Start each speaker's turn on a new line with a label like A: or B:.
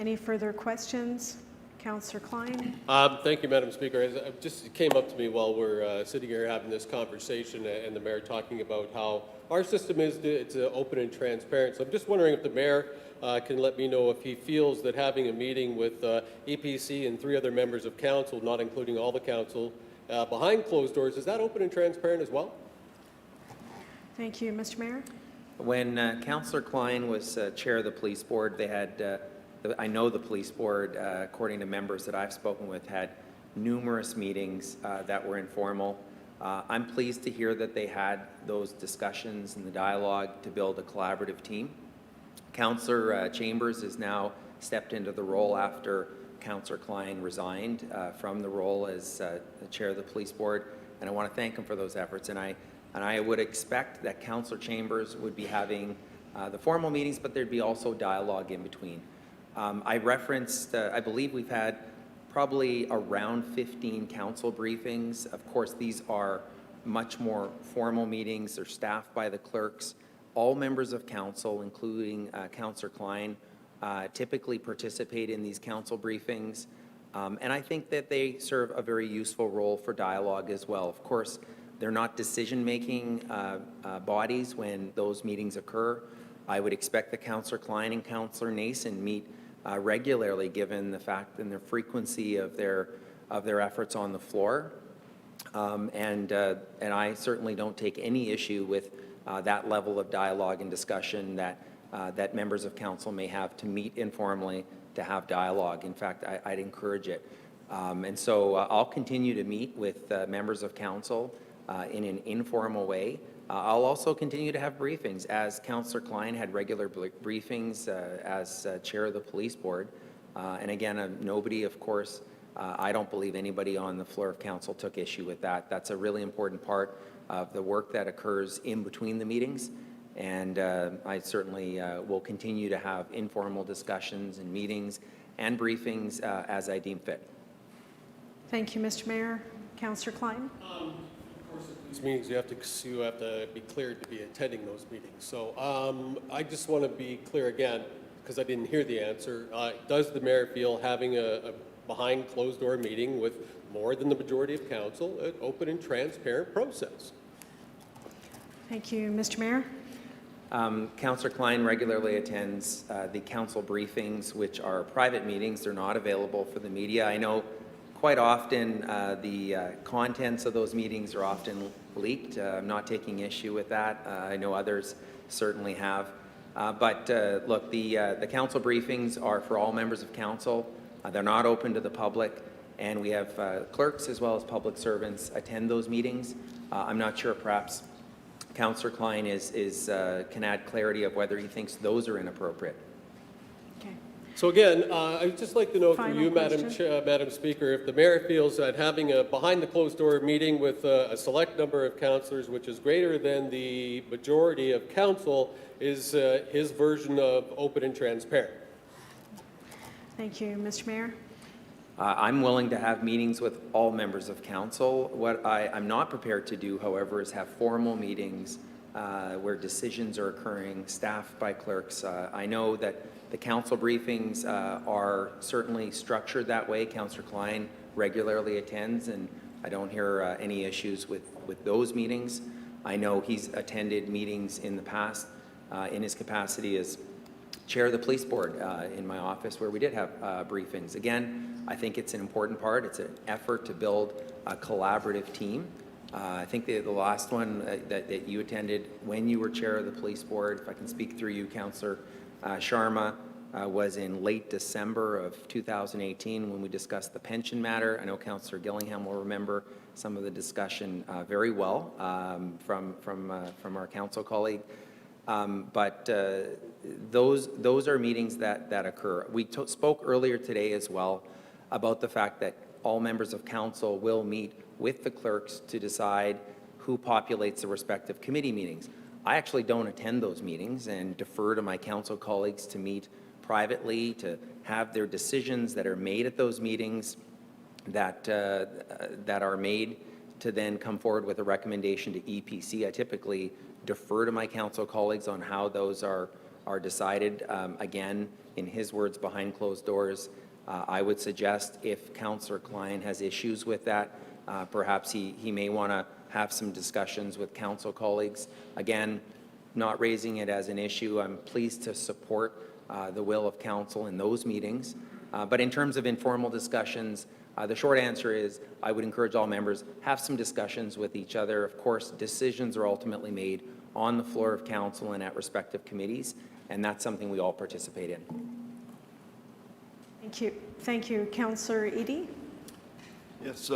A: Any further questions? Councillor Klein.
B: Thank you, Madam Speaker. It just came up to me while we're sitting here having this conversation and the Mayor talking about how our system is it's open and transparent. So I'm just wondering if the Mayor can let me know if he feels that having a meeting with EPC and 3 other members of Council, not including all the Council, behind closed doors, is that open and transparent as well?
A: Thank you. Mr. Mayor?
C: When Councillor Klein was chair of the police board, they had, I know the police board, according to members that I've spoken with, had numerous meetings that were informal. I'm pleased to hear that they had those discussions and the dialogue to build a collaborative team. Councillor Chambers has now stepped into the role after Councillor Klein resigned from the role as the chair of the police board, and I want to thank him for those efforts. And I would expect that Councillor Chambers would be having the formal meetings, but there'd be also dialogue in between. I referenced, I believe we've had probably around 15 council briefings. Of course, these are much more formal meetings. They're staffed by the clerks. All members of council, including Councillor Klein, typically participate in these council briefings. And I think that they serve a very useful role for dialogue as well. Of course, they're not decision-making bodies when those meetings occur. I would expect that Councillor Klein and Councillor Nason meet regularly, given the fact and the frequency of their efforts on the floor. And I certainly don't take any issue with that level of dialogue and discussion that members of council may have to meet informally to have dialogue. In fact, I'd encourage it. And so I'll continue to meet with members of council in an informal way. I'll also continue to have briefings, as Councillor Klein had regular briefings as chair of the police board. And again, nobody, of course, I don't believe anybody on the floor of council took issue with that. That's a really important part of the work that occurs in between the meetings. And I certainly will continue to have informal discussions and meetings and briefings as I deem fit.
A: Thank you, Mr. Mayor. Councillor Klein.
B: These meetings, you have to be cleared to be attending those meetings. So I just want to be clear again, because I didn't hear the answer. Does the Mayor feel having a behind closed door meeting with more than the majority of council an open and transparent process?
A: Thank you, Mr. Mayor.
C: Councillor Klein regularly attends the council briefings, which are private meetings. They're not available for the media. I know quite often the contents of those meetings are often leaked. I'm not taking issue with that. I know others certainly have. But look, the council briefings are for all members of council. They're not open to the public, and we have clerks as well as public servants attend those meetings. I'm not sure, perhaps Councillor Klein can add clarity of whether he thinks those are inappropriate.
A: Okay.
B: So again, I'd just like to know from you, Madam Speaker, if the Mayor feels that having a behind-the-closed-door meeting with a select number of councillors, which is greater than the majority of council, is his version of open and transparent.
A: Thank you, Mr. Mayor.
C: I'm willing to have meetings with all members of council. What I'm not prepared to do, however, is have formal meetings where decisions are occurring, staffed by clerks. I know that the council briefings are certainly structured that way. Councillor Klein regularly attends, and I don't hear any issues with those meetings. I know he's attended meetings in the past in his capacity as chair of the police board in my office, where we did have briefings. Again, I think it's an important part. It's an effort to build a collaborative team. I think the last one that you attended when you were chair of the police board, if I can speak through you, Councillor Sharma, was in late December of 2018 when we discussed the pension matter. I know Councillor Gillingham will remember some of the discussion very well from our council colleague. But those are meetings that occur. We spoke earlier today as well about the fact that all members of council will meet with the clerks to decide who populates the respective committee meetings. I actually don't attend those meetings and defer to my council colleagues to meet privately, to have their decisions that are made at those meetings that are made to then come forward with a recommendation to EPC. I typically defer to my council colleagues on how those are are decided. Again, in his words, behind closed doors. I would suggest if Councillor Klein has issues with that, perhaps he may want to have some discussions with council colleagues. Again, not raising it as an issue. I'm pleased to support the will of council in those meetings. But in terms of informal discussions, the short answer is I would encourage all members have some discussions with each other. Of course, decisions are ultimately made on the floor of council and at respective committees, and that's something we all participate in.
A: Thank you. Thank you. Councillor Eady?
D: Yes.